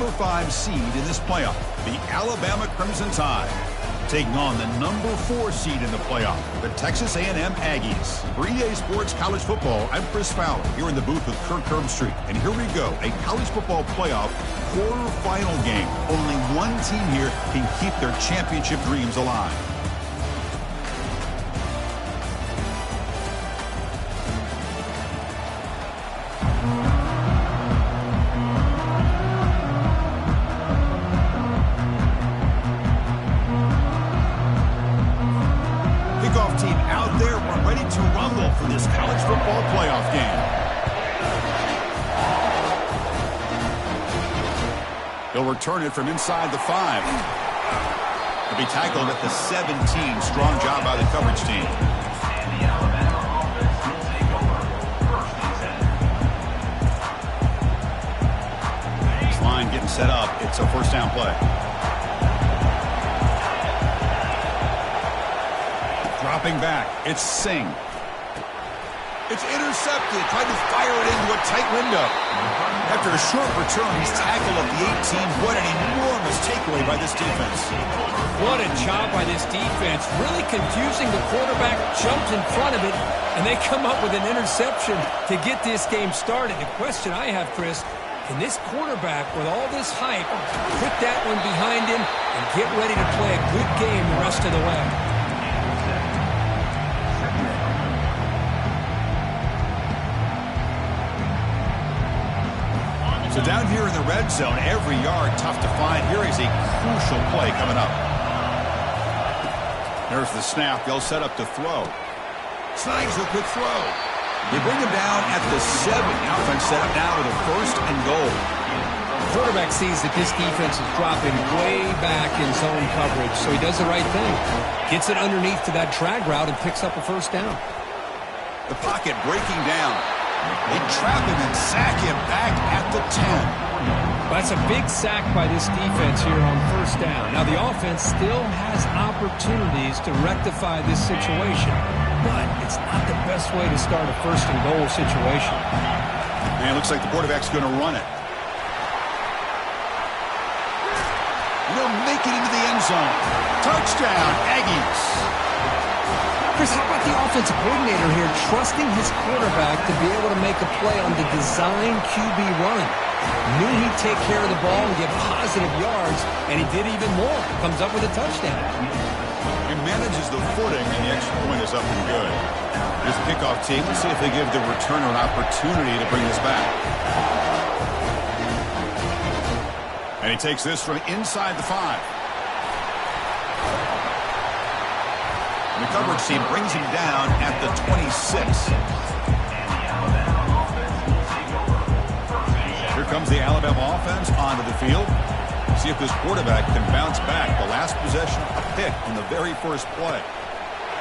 number 5 seed in this playoff, the Alabama Crimson Tide, taking on the number 4 seed in the playoff, the Texas A&M Aggies. For EA Sports College Football, I'm Chris Fowler, here in the booth with Kirk Herbstreit. And here we go, a college football playoff quarterfinal game. Only one team here can keep their championship dreams alive. This college football playoff game. He'll return it from inside the 5. He'll be tackled at the 17. Strong job by the coverage team. This line getting set up. It's a first down play. Dropping back. It's Singh. It's intercepted, tried to fire it into a tight window. After a short return, he's tackled at the 18. What an enormous takeaway by this defense. What a job by this defense. Really confusing the quarterback, jumped in front of it, and they come up with an interception to get this game started. The question I have, Chris, can this quarterback, with all this hype, put that one behind him and get ready to play a good game the rest of the way? So down here in the red zone, every yard tough to find. Here is a crucial play coming up. There's the snap. They'll set up to throw. Snags the quick throw. They bring him down at the 7. Offense set up now with a 1st and goal. The quarterback sees that this defense is dropping way back in zone coverage, so he does the right thing. Gets it underneath to that drag route and picks up a first down. The pocket breaking down. They trap him and sack him back at the 10. That's a big sack by this defense here on first down. Now, the offense still has opportunities to rectify this situation, but it's not the best way to start a 1st and goal situation. And it looks like the quarterback's going to run it. They'll make it into the end zone. Touchdown, Aggies. Chris, how about the offensive coordinator here trusting his quarterback to be able to make a play on the design QB run? Knew he'd take care of the ball and get positive yards, and he did even more. Comes up with a touchdown. He manages the footing, and the extra point is up and good. Here's the kickoff team. Let's see if they give the returner an opportunity to bring this back. And he takes this from inside the 5. The coverage team brings him down at the 26. Here comes the Alabama offense onto the field. See if this quarterback can bounce back. The last possession, a pick on the very first play.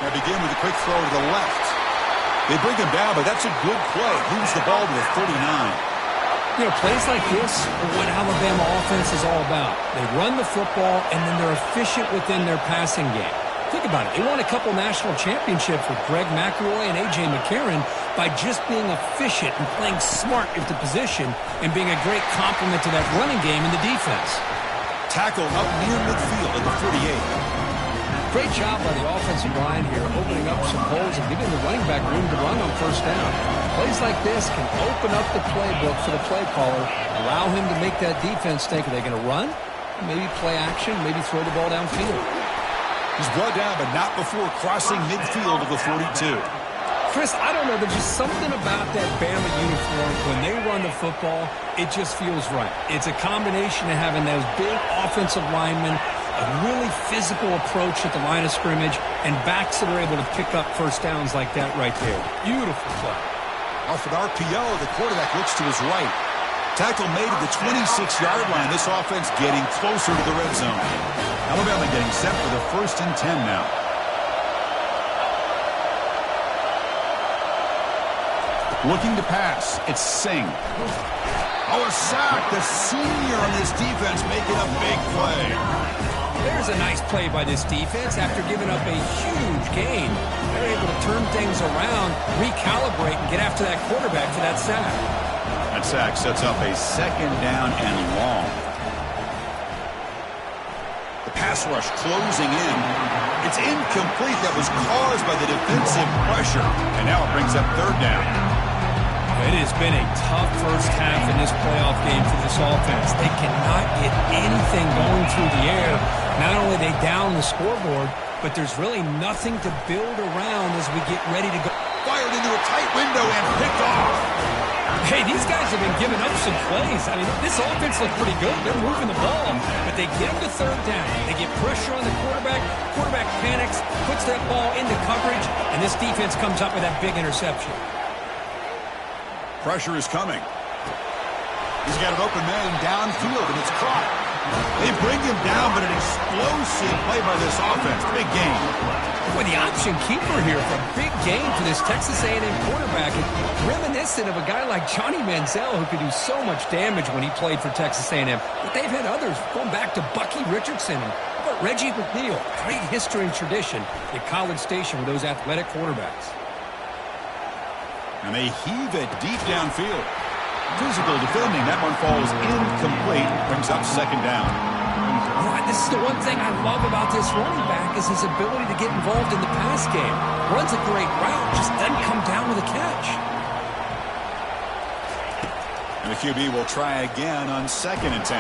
Now begin with a quick throw to the left. They bring him down, but that's a good play. Moves the ball to the 39. You know, plays like this are what Alabama offense is all about. They run the football, and then they're efficient within their passing game. Think about it. They won a couple national championships with Greg McElroy and A.J. McCarron by just being efficient and playing smart at the position and being a great complement to that running game in the defense. Tackle up near midfield at the 48. Great job by the offensive line here, opening up some holes and giving the running back room to run on first down. Plays like this can open up the playbook for the play caller, allow him to make that defense think, are they going to run? Maybe play action, maybe throw the ball downfield. He's brought down, but not before crossing midfield of the 42. Chris, I don't know. There's just something about that Bama uniform. When they run the football, it just feels right. It's a combination of having those big offensive linemen, a really physical approach at the line of scrimmage, and backs that are able to pick up first downs like that right there. Beautiful play. Off an RPO, the quarterback looks to his right. Tackle made at the 26-yard line. This offense getting closer to the red zone. Alabama getting set for the 1st and 10 now. Looking to pass. It's Singh. Oh, a sack. The senior on this defense making a big play. There's a nice play by this defense. After giving up a huge gain, they're able to turn things around, recalibrate, and get after that quarterback for that sack. That sack sets up a 2nd down and long. pass rush closing in. It's incomplete. That was caused by the defensive pressure. And now it brings up third down. It has been a tough first half in this playoff game for this offense. They cannot get anything going through the air. Not only are they down the scoreboard, but there's really nothing to build around as we get ready to go. Fired into a tight window and picked off. Hey, these guys have been giving up some plays. I mean, this offense looks pretty good. They're moving the ball, but they get them to third down. They get pressure on the quarterback. Quarterback panics, puts that ball into coverage, and this defense comes up with that big interception. Pressure is coming. He's got an open man downfield, and it's caught. They bring him down, but an explosive play by this offense. Big game. Boy, the option keeper here for a big game for this Texas A&M quarterback. And reminiscent of a guy like Johnny Manziel, who could do so much damage when he played for Texas A&M. But they've had others going back to Bucky Richardson and Reggie McNeil. Great history and tradition at College Station with those athletic quarterbacks. And they heave it deep downfield. Physical defending. That one falls incomplete. Brings up second down. This is the one thing I love about this running back is his ability to get involved in the pass game. Runs a great route, just doesn't come down with a catch. And the QB will try again on 2nd and 10.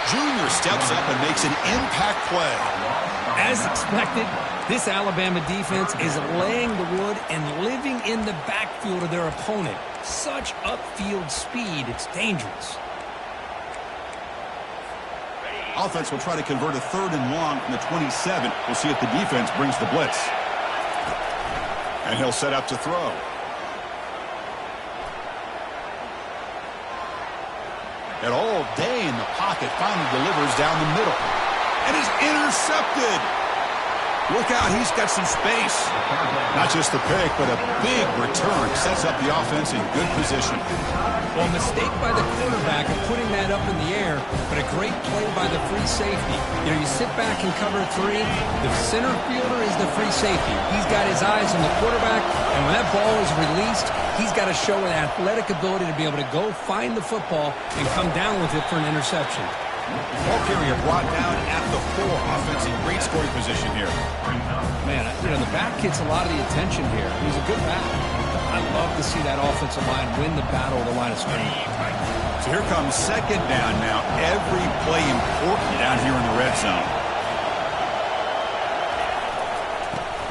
Junior steps up and makes an impact play. As expected, this Alabama defense is laying the wood and living in the backfield of their opponent. Such upfield speed, it's dangerous. Offense will try to convert a 3rd and long from the 27. We'll see if the defense brings the blitz. And he'll set up to throw. And all day in the pocket, finally delivers down the middle. And is intercepted. Look out, he's got some space. Not just the pick, but a big return. Sets up the offense in good position. Well, mistake by the quarterback of putting that up in the air, but a great play by the free safety. You know, you sit back and cover 3. The center fielder is the free safety. He's got his eyes on the quarterback, and when that ball is released, he's got to show an athletic ability to be able to go find the football and come down with it for an interception. Ball carrier brought down at the 4. Offense in great scoring position here. Man, you know, the back gets a lot of the attention here. He's a good back. I love to see that offensive line win the battle of the line of scrimmage. So here comes 2nd down now. Every play important down here in the red zone.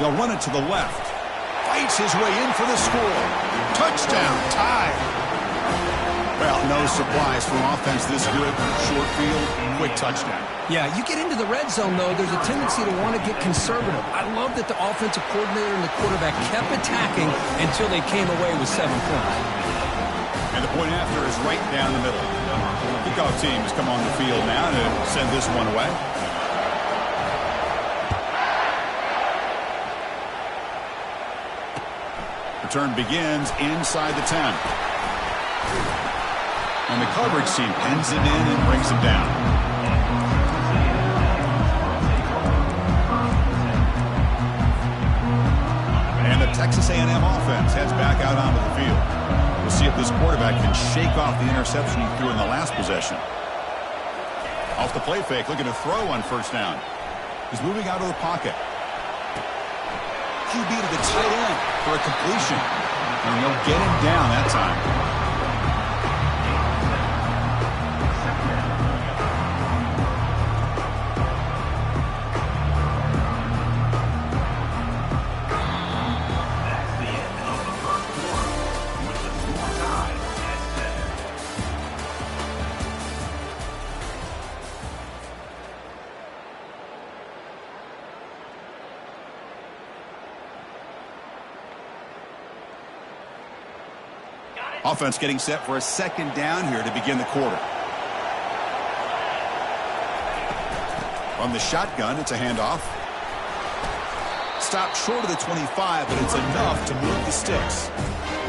They'll run it to the left. Fights his way in for the score. Touchdown, tie. Well, no surprise from offense this good. Short field, quick touchdown. Yeah, you get into the red zone, though, there's a tendency to want to get conservative. I love that the offensive coordinator and the quarterback kept attacking until they came away with 7 points. And the point after is right down the middle. Kickoff team has come on the field now to send this one away. Return begins inside the 10. And the coverage team pins it in and brings him down. And the Texas A&M offense heads back out onto the field. We'll see if this quarterback can shake off the interception he threw in the last possession. Off the play fake, looking to throw on 1st down. He's moving out of the pocket. QB to the tight end for a completion. And he'll get him down that time. Offense getting set for a 2nd down here to begin the quarter. From the shotgun, it's a handoff. Stopped short of the 25, but it's enough to move the sticks.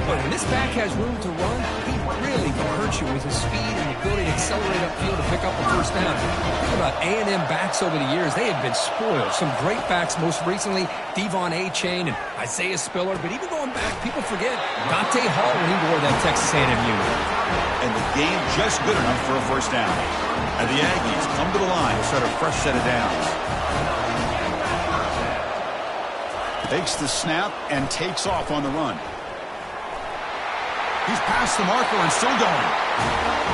But when this back has room to run, he really can hurt you with his speed and ability to accelerate upfield to pick up a 1st down. Think about A&M backs over the years. They have been spoiled. Some great backs, most recently Devon Achane and Isaiah Spiller. But even going back, people forget Dante Hall when he wore that Texas A&M unit. And the game just good enough for a 1st down. And the Aggies come to the line to set a fresh set of downs. Takes the snap and takes off on the run. He's past the marker and still going.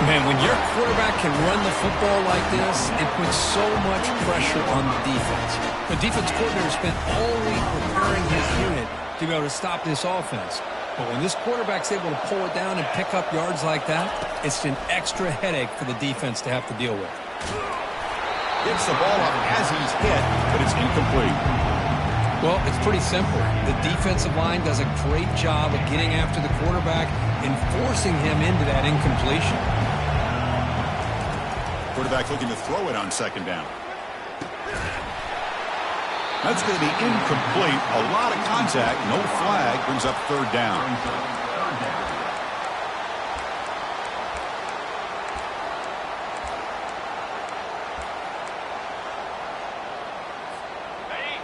Man, when your quarterback can run the football like this, it puts so much pressure on the defense. The defense coordinator spent all week preparing his unit to be able to stop this offense. But when this quarterback's able to pull it down and pick up yards like that, it's an extra headache for the defense to have to deal with. Gets the ball up as he's hit, but it's incomplete. Well, it's pretty simple. The defensive line does a great job of getting after the quarterback and forcing him into that incompletion. Quarterback looking to throw it on second down. That's going to be incomplete. A lot of contact. No flag. Brings up third down.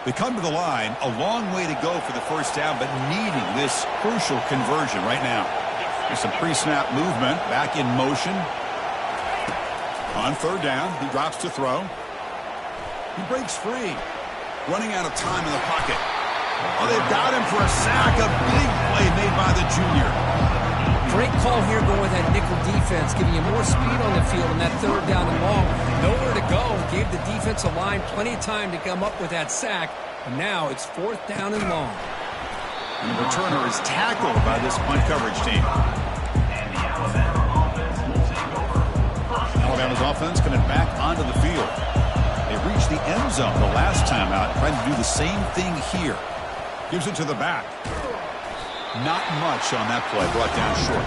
They come to the line, a long way to go for the first down, but needing this crucial conversion right now. There's some pre-snap movement, back in motion. On third down, he drops to throw. He breaks free. Running out of time in the pocket. Oh, they've got him for a sack. A big play made by the junior. Great call here going with that nickel defense, giving you more speed on the field in that third down and long. Nowhere to go. Gave the defensive line plenty of time to come up with that sack. And now it's fourth down and long. And the returner is tackled by this punt coverage team. Alabama's offense coming back onto the field. They reached the end zone the last time out, trying to do the same thing here. Gives it to the back. Not much on that play, brought down short.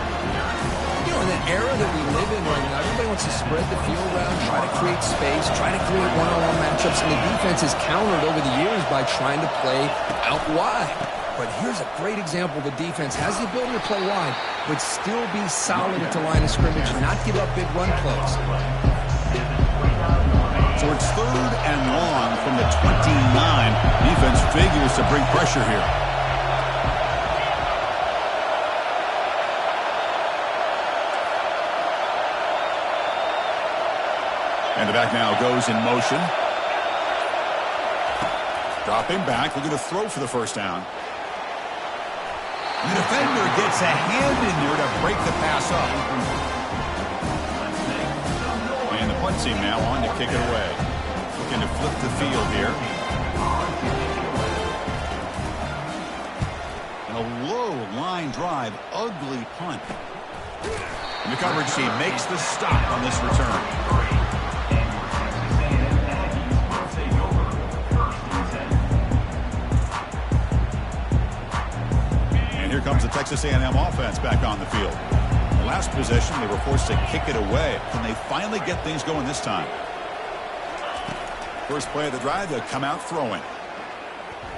You know, in the era that we live in right now, everybody wants to spread the field around, try to create space, try to create one-on-one matchups, and the defense has countered over the years by trying to play out wide. But here's a great example. The defense has the ability to play wide, but still be solid at the line of scrimmage and not give up big run plays. So it's third and long from the 29. Defense figures to bring pressure here. And the back now goes in motion. Dropping back, looking to throw for the first down. The defender gets a hand in there to break the pass up. And the punt team now on to kick it away. Looking to flip the field here. And a low line drive, ugly punt. And the coverage team makes the stop on this return. Here comes the Texas A&M offense back on the field. The last possession, they were forced to kick it away. Can they finally get things going this time? First play of the drive, they'll come out throwing.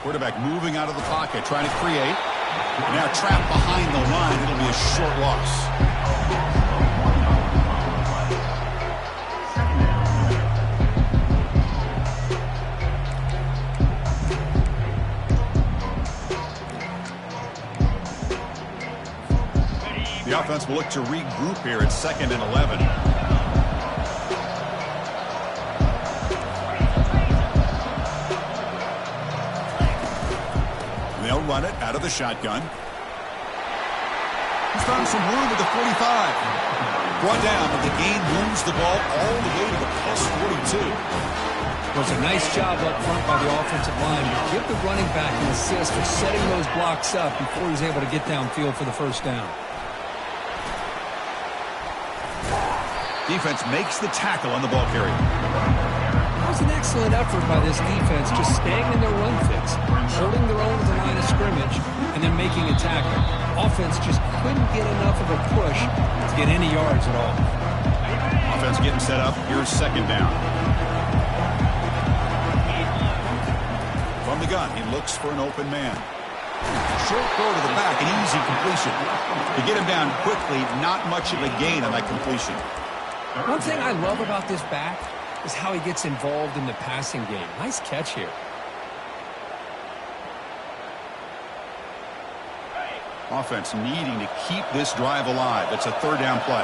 Quarterback moving out of the pocket, trying to create. Now trapped behind the line. It'll be a short loss. The offense will look to regroup here at 2nd and 11. They'll run it out of the shotgun. He's found some room at the 45. Brought down, but the gain moves the ball all the way to the +42. It was a nice job up front by the offensive line to give the running back an assist for setting those blocks up before he was able to get downfield for the first down. Defense makes the tackle on the ball carrier. That was an excellent effort by this defense, just staying in their run fix, holding their own at the line of scrimmage, and then making a tackle. Offense just couldn't get enough of a push to get any yards at all. Offense getting set up. Here's second down. From the gun, he looks for an open man. Short throw to the back, an easy completion. To get him down quickly, not much of a gain on that completion. One thing I love about this back is how he gets involved in the passing game. Nice catch here. Offense needing to keep this drive alive. It's a third down play.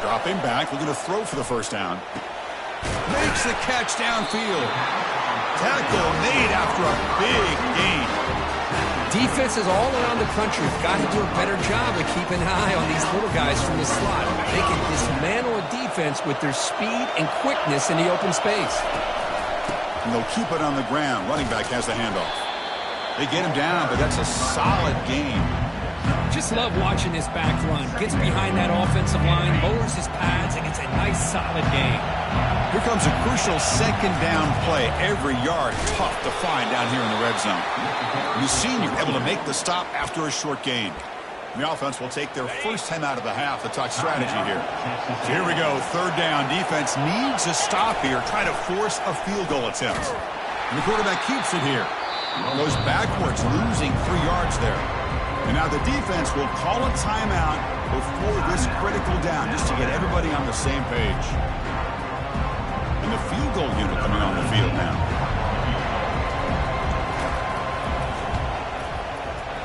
Dropping back, looking to throw for the first down. Makes the catch downfield. Tackle made after a big gain. Defenses all around the country have got to do a better job of keeping an eye on these little guys from the slot. They can dismantle a defense with their speed and quickness in the open space. And they'll keep it on the ground. Running back has the handoff. They get him down, but that's a solid gain. Just love watching this back run. Gets behind that offensive line, lowers his pads, and gets a nice solid gain. Here comes a crucial second down play. Every yard tough to find down here in the red zone. The senior able to make the stop after a short gain. The offense will take their first time out of the half to talk strategy here. So here we go, third down. Defense needs a stop here. Try to force a field goal attempt. And the quarterback keeps it here. Goes backwards, losing 3 yards there. And now the defense will call a timeout before this critical down, just to get everybody on the same page. And the field goal unit coming on the field now.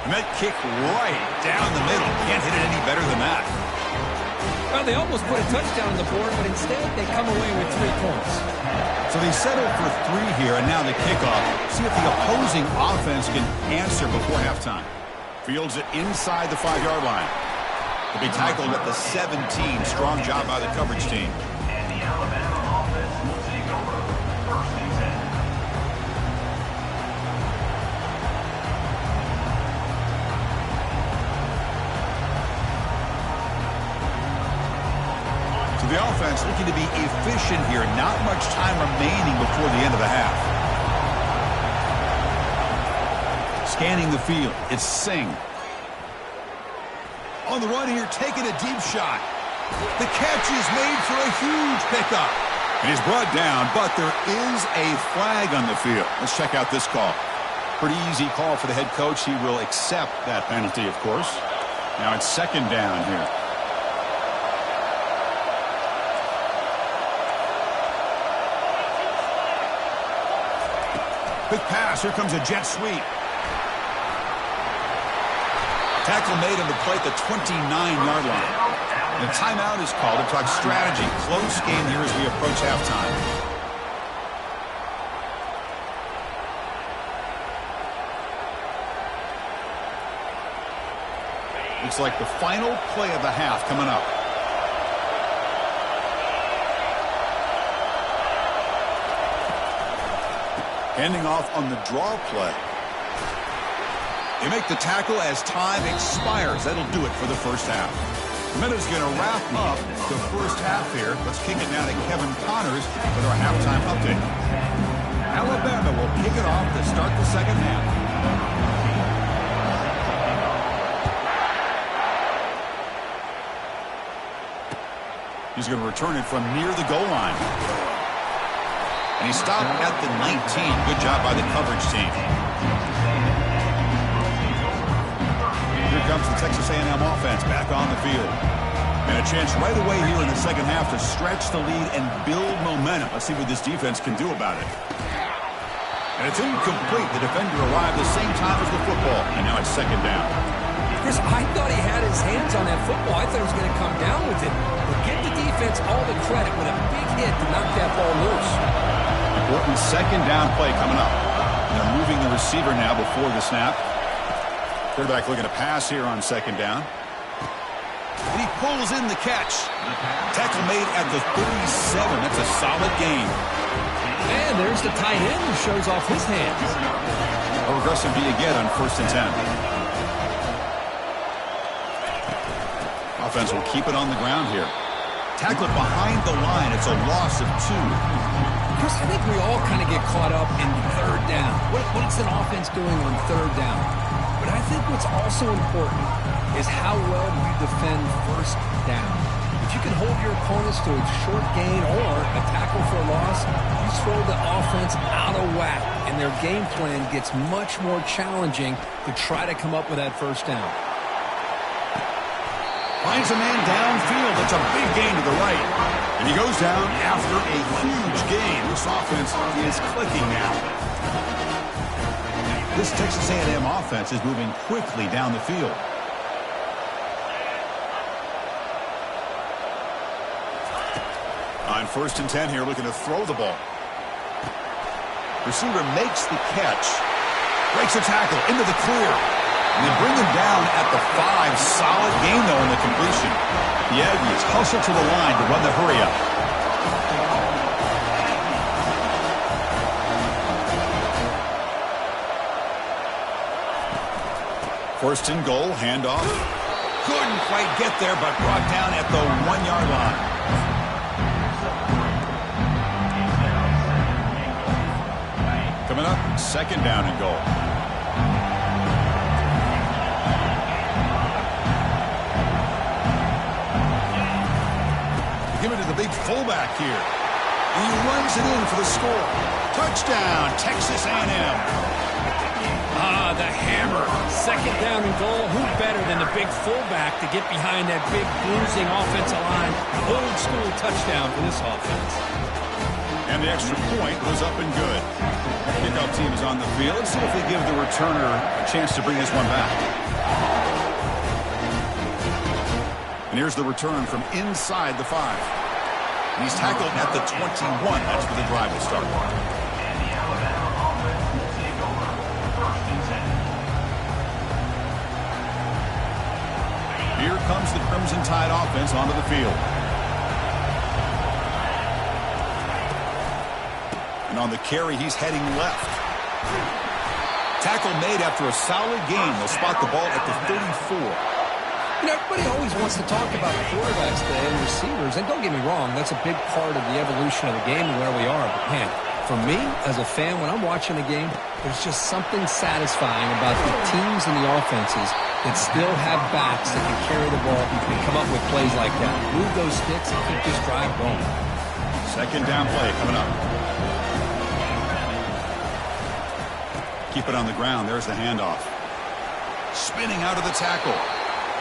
And that kick right down the middle. Can't hit it any better than that. Well, they almost put a touchdown on the board, but instead they come away with 3 points. So they settle for 3 here, and now the kickoff. See if the opposing offense can answer before halftime. Fields it inside the 5-yard line. He'll be tackled at the 17. Strong job by the coverage team. And the Alabama offense will take over first and 10. So the offense looking to be efficient here. Not much time remaining before the end of the half. Scanning the field, it's Singh. On the run here, taking a deep shot. The catch is made for a huge pickup. And he's brought down, but there is a flag on the field. Let's check out this call. Pretty easy call for the head coach. He will accept that penalty, of course. Now it's second down here. Quick pass. Here comes a jet sweep. Tackle made on the play at the 29-yard line. And a timeout is called to talk strategy. Close game here as we approach halftime. Looks like the final play of the half coming up. Handing off on the draw play. They make the tackle as time expires. That'll do it for the first half. Minute's going to wrap up the first half here. Let's kick it now to Kevin Connors with our halftime update. Alabama will kick it off to start the second half. He's going to return it from near the goal line. And he stopped at the 19. Good job by the coverage team. Here comes the Texas A&M offense back on the field. And a chance right away here in the second half to stretch the lead and build momentum. Let's see what this defense can do about it. And it's incomplete. The defender arrived the same time as the football. And now it's second down. Chris, I thought he had his hands on that football. I thought he was going to come down with it. But give the defense all the credit with a big hit to knock that ball loose. Important second down play coming up. They're moving the receiver now before the snap. Quarterback looking to pass here on second down. And he pulls in the catch. Tackle made at the 37. That's a solid gain. And there's the tight end who shows off his hands. A regressive B again on first and 10. Offense will keep it on the ground here. Tackle it behind the line. It's a loss of 2. Chris, I think we all kind of get caught up in third down. What's an offense doing on third down? But I think what's also important is how well you defend first down. If you can hold your opponents to a short gain or a tackle for a loss, you throw the offense out of whack, and their game plan gets much more challenging to try to come up with that first down. Finds a man downfield. It's a big gain to the right. And he goes down after a huge gain. This offense is clicking now. This Texas A&M offense is moving quickly down the field. On 1st and 10 here, looking to throw the ball. Receiver makes the catch. Breaks a tackle into the clear. And they bring him down at the 5. Solid gain, though, in the completion. The Aggies hustle to the line to run the hurry-up. First and goal, handoff. Couldn't quite get there, but brought down at the 1-yard line. Coming up, 2nd down and goal. Give it to the big fullback here. And he runs it in for the score. Touchdown, Texas A&M. The hammer. 2nd down and goal. Who better than the big fullback to get behind that big bruising offensive line? Old school touchdown for this offense. And the extra point was up and good. Kickoff team is on the field. Let's see if they give the returner a chance to bring this one back. And here's the return from inside the 5. And he's tackled at the 21. That's where the drive will start. Here comes the Crimson Tide offense onto the field. And on the carry, he's heading left. Tackle made after a solid gain. They'll spot the ball at the 34. You know, everybody always wants to talk about quarterbacks today and receivers. And don't get me wrong, that's a big part of the evolution of the game and where we are. But, man, for me, as a fan, when I'm watching a game, there's just something satisfying about the teams and the offenses that still have backs that can carry the ball and come up with plays like that. Move those sticks and keep this drive going. 2nd down play coming up. Keep it on the ground. There's the handoff. Spinning out of the tackle.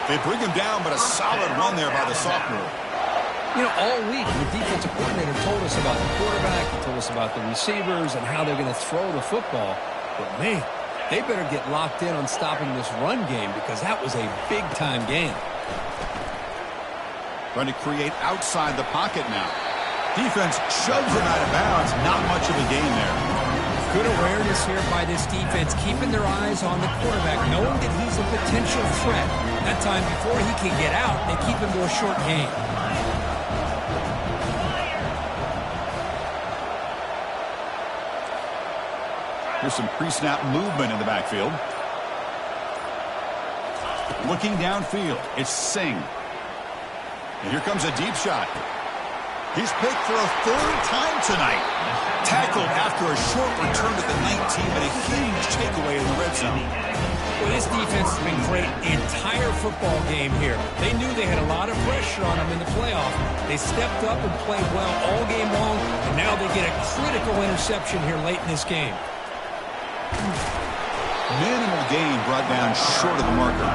They bring him down, but a solid run there by the sophomore. You know, all week, the defensive coordinator told us about the quarterback. He told us about the receivers and how they're going to throw the football. But, man, they better get locked in on stopping this run game because that was a big-time game. Trying to create outside the pocket now. Defense shoves him out of bounds. Not much of a gain there. Good awareness here by this defense, keeping their eyes on the quarterback, knowing that he's a potential threat. That time before he can get out, they keep him to a short gain. Here's some pre-snap movement in the backfield. Looking downfield, it's Singh. And here comes a deep shot. He's picked for a 3rd time tonight. Tackled after a short return to the 19, but a huge takeaway in the red zone. Well, this defense has been great the entire football game here. They knew they had a lot of pressure on them in the playoff. They stepped up and played well all game long, and now they get a critical interception here late in this game. Minimal gain brought down short of the marker.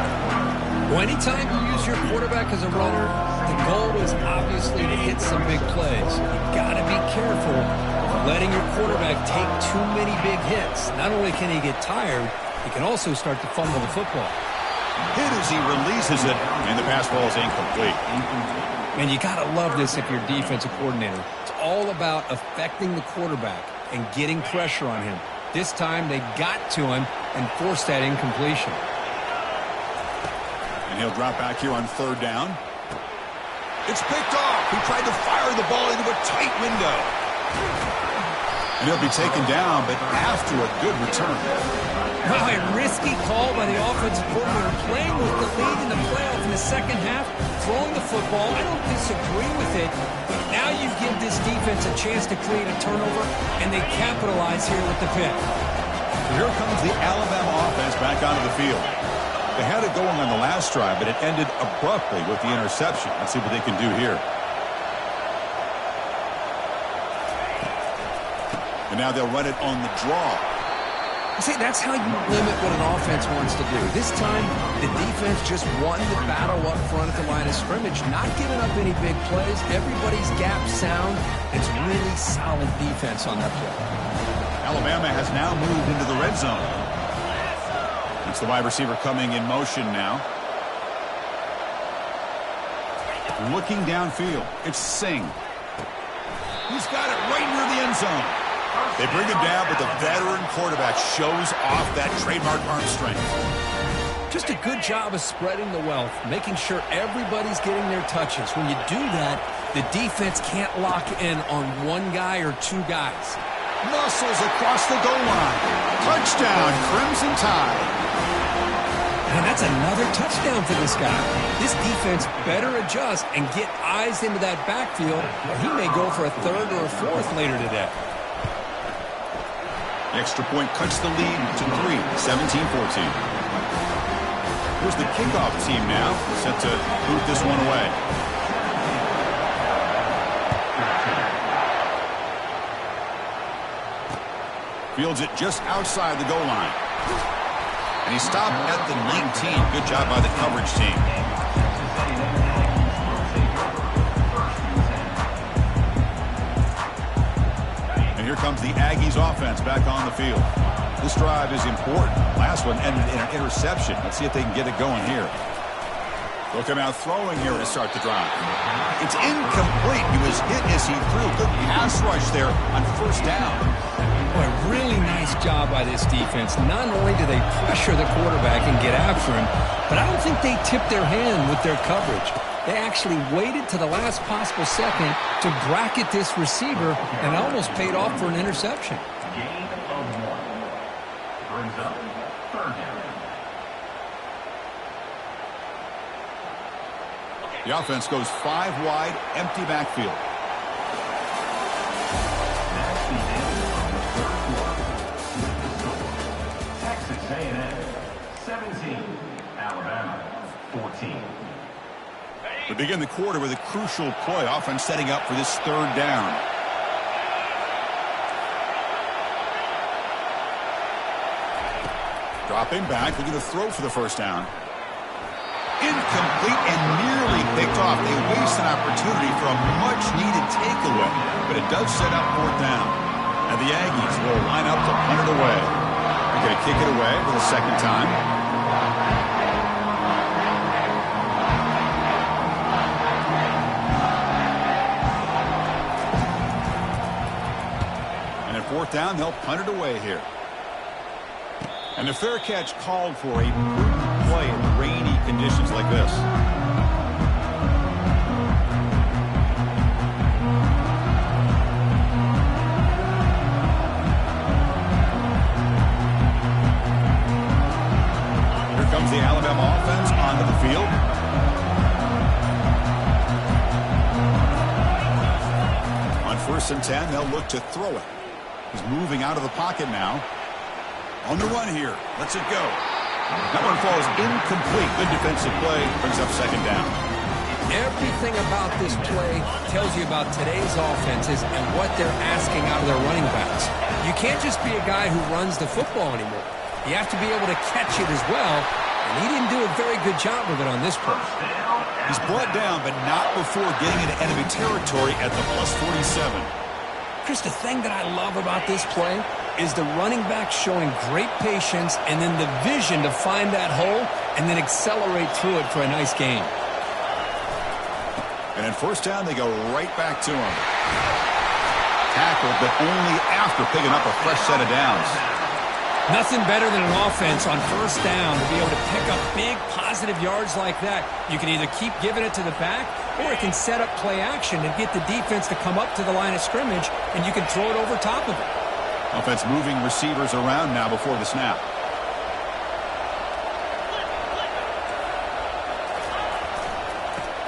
Well, anytime you use your quarterback as a runner, the goal is obviously to hit some big plays. You've got to be careful of letting your quarterback take too many big hits. Not only can he get tired, he can also start to fumble the football. Hit as he releases it, and the pass ball is incomplete. And you got to love this if you're a defensive coordinator. It's all about affecting the quarterback and getting pressure on him. This time they got to him and forced that incompletion. And he'll drop back here on 3rd down. It's picked off. He tried to fire the ball into a tight window. And he'll be taken down, but after a good return. Wow, a risky call by the offensive coordinator, playing with the lead in the playoff in the second half, throwing the football. I don't disagree with it, but now you give this defense a chance to create a turnover, and they capitalize here with the pick. Here comes the Alabama offense back onto the field. They had it going on the last drive, but it ended abruptly with the interception. Let's see what they can do here. And now they'll run it on the draw. See, that's how you limit what an offense wants to do. This time, the defense just won the battle up front at the line of scrimmage, not giving up any big plays. Everybody's gap sound. It's really solid defense on that play. Alabama has now moved into the red zone. It's the wide receiver coming in motion now. Looking downfield, it's Singh. He's got it right near the end zone. They bring him down, but the veteran quarterback shows off that trademark arm strength. Just a good job of spreading the wealth, making sure everybody's getting their touches. When you do that, the defense can't lock in on one guy or two guys. Muscles across the goal line. Touchdown, Crimson Tide. And that's another touchdown for this guy. This defense better adjust and get eyes into that backfield, or he may go for a third or a fourth later today. The extra point cuts the lead to 3, 17-14. Here's the kickoff team now, set to boot this one away. Fields it just outside the goal line. And he stopped at the 19. Good job by the coverage team. And here comes the Aggies offense back on the field. This drive is important. Last one ended in an interception. Let's see if they can get it going here. They'll come out throwing here to start the drive. It's incomplete. He was hit as he threw. Good pass rush there on first down. Boy, really nice job by this defense. Not only do they pressure the quarterback and get after him, but I don't think they tipped their hand with their coverage. They actually waited to the last possible second to bracket this receiver, and almost paid off for an interception. Gain of 1. Brings up third down. The offense goes 5 wide, empty backfield. That's the end of the third quarter. Texas A&M 17, Alabama 14. We begin the quarter with a crucial play. Offense setting up for this third down. Dropping back, looking to throw for the first down. Incomplete and nearly picked off. They waste an opportunity for a much-needed takeaway, but it does set up fourth down. And the Aggies will line up to punt it away. They're going to kick it away for the second time. And at fourth down, they'll punt it away here. And a fair catch called for a prudent play in rainy conditions like this. Here comes the Alabama offense onto the field. On 1st and 10, they'll look to throw it. He's moving out of the pocket now. On the run here. Lets it go. That one falls incomplete. Good defensive play. Brings up second down. Everything about this play tells you about today's offenses and what they're asking out of their running backs. You can't just be a guy who runs the football anymore. You have to be able to catch it as well, and he didn't do a very good job of it on this play. He's brought down, but not before getting into enemy territory at the +47. Chris, the thing that I love about this play is the running back showing great patience and then the vision to find that hole and then accelerate through it for a nice gain. And in first down, they go right back to him. Tackled, but only after picking up a fresh set of downs. Nothing better than an offense on first down to be able to pick up big positive yards like that. You can either keep giving it to the back, or it can set up play action and get the defense to come up to the line of scrimmage, and you can throw it over top of it. Offense moving receivers around now before the snap.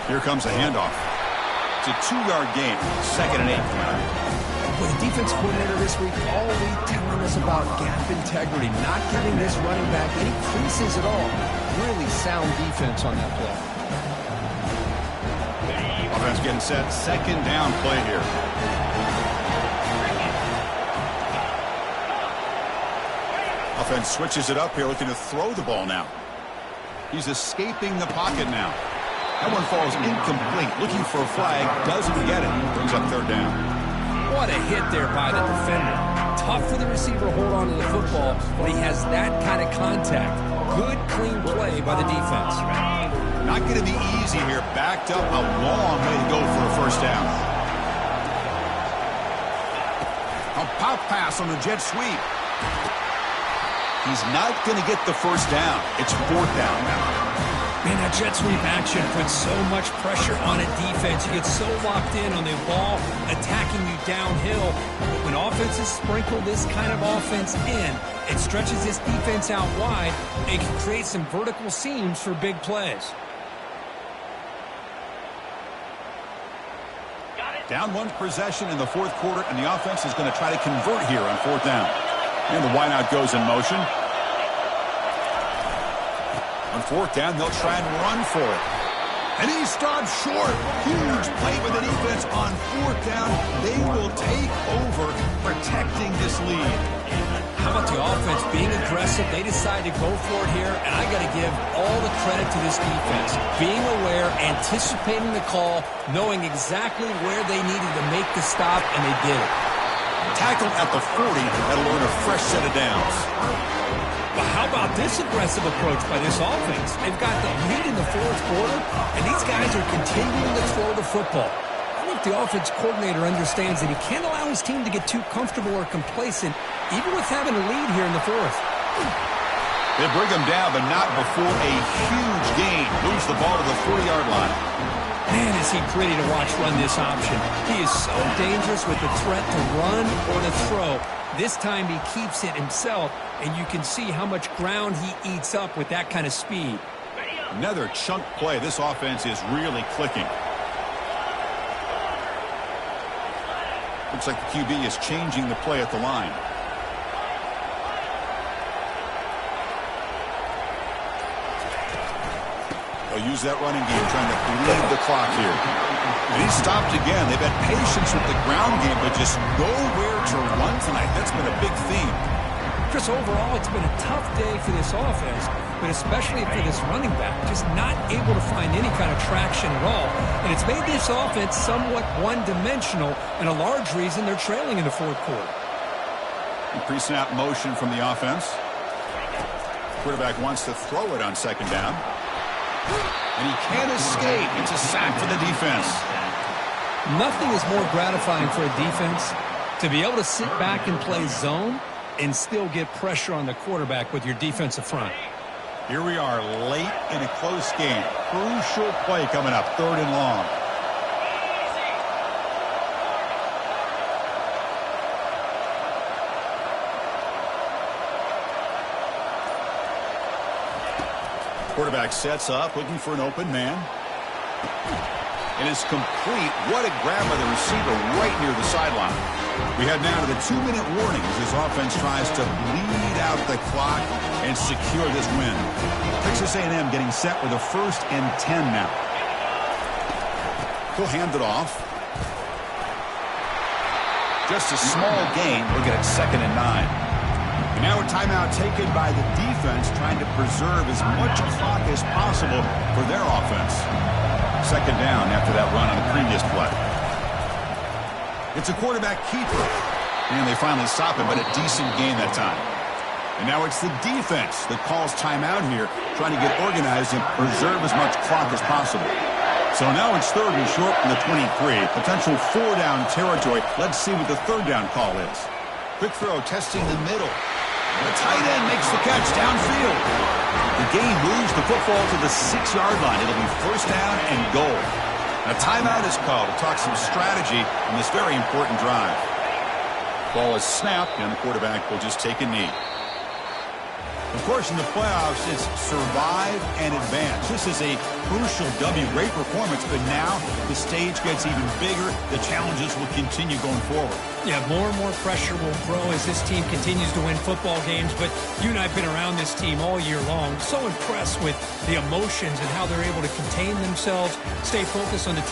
Here comes a handoff. It's a 2-yard gain, 2nd and 8. Well, the defense coordinator this week all week telling us about gap integrity, not giving this running back any creases at all. Really sound defense on that play. Offense getting set, second down play here. Offense switches it up here, looking to throw the ball now. He's escaping the pocket now. That one falls incomplete. Looking for a flag, doesn't get it. Brings up third down. What a hit there by the defender. Tough for the receiver to hold on to the football when he has that kind of contact. Good, clean play by the defense. Not going to be easy here. Backed up, a long way to go for a first down. A pop pass on the jet sweep. He's not going to get the first down. It's fourth down now. Man, that jet sweep action puts so much pressure on a defense. You get so locked in on the ball attacking you downhill. When offenses sprinkle this kind of offense in, it stretches this defense out wide. It can create some vertical seams for big plays. Down one possession in the fourth quarter, and the offense is going to try to convert here on fourth down. And the wideout goes in motion. On fourth down, they'll try and run for it. And he stopped short. Huge play with the defense on fourth down. They will take over protecting this lead. How about the offense being aggressive? They decide to go for it here, and I got to give all the credit to this defense. Being aware, anticipating the call, knowing exactly where they needed to make the stop, and they did it. Tackled at the 40, that'll earn a fresh set of downs. But how about this aggressive approach by this offense? They've got the lead in the fourth quarter, and these guys are continuing to throw the football. I think the offense coordinator understands that he can't allow his team to get too comfortable or complacent, even with having a lead here in the fourth. They bring him down, but not before a huge gain. Moves the ball to the 40-yard line. Man, is he pretty to watch run this option. He is so dangerous with the threat to run or to throw. This time he keeps it himself, and you can see how much ground he eats up with that kind of speed. Another chunk play. This offense is really clicking. Looks like the QB is changing the play at the line. They'll use that running game, trying to bleed the clock here. And he stopped again. They've had patience with the ground game, but just nowhere to run tonight. That's been a big theme. Chris, overall, it's been a tough day for this offense, but especially for this running back, just not able to find any kind of traction at all. And it's made this offense somewhat one-dimensional, and a large reason they're trailing in the fourth quarter. Pre-snap motion from the offense. Quarterback wants to throw it on second down. And he can't escape. It's a sack for the defense. Nothing is more gratifying for a defense to be able to sit back and play zone and still get pressure on the quarterback with your defensive front. Here we are late in a close game. Crucial play coming up, third and long. Quarterback sets up, looking for an open man. It is complete. What a grab by the receiver right near the sideline. We head now to the 2-minute warning as this offense tries to bleed out the clock and secure this win. Texas A&M getting set with a 1st and 10 now. He'll hand it off. Just a small gain. We'll get it 2nd and 9. And now a timeout taken by the defense, trying to preserve as much clock as possible for their offense. 2nd down after that run on the previous play. It's a quarterback keeper. And they finally stop him, but a decent gain that time. And now it's the defense that calls timeout here, trying to get organized and preserve as much clock as possible. So now it's 3rd and short from the 23. Potential 4-down territory. Let's see what the 3rd down call is. Quick throw, testing the middle. The tight end makes the catch downfield. The game moves the football to the 6-yard line. It'll be 1st down and goal. A timeout is called to talk some strategy on this very important drive. Ball is snapped, and the quarterback will just take a knee. Of course, in the playoffs, it's survive and advance. This is a crucial W. Great performance, but now the stage gets even bigger. The challenges will continue going forward. Yeah, more and more pressure will grow as this team continues to win football games, but you and I have been around this team all year long. So impressed with the emotions and how they're able to contain themselves, stay focused on the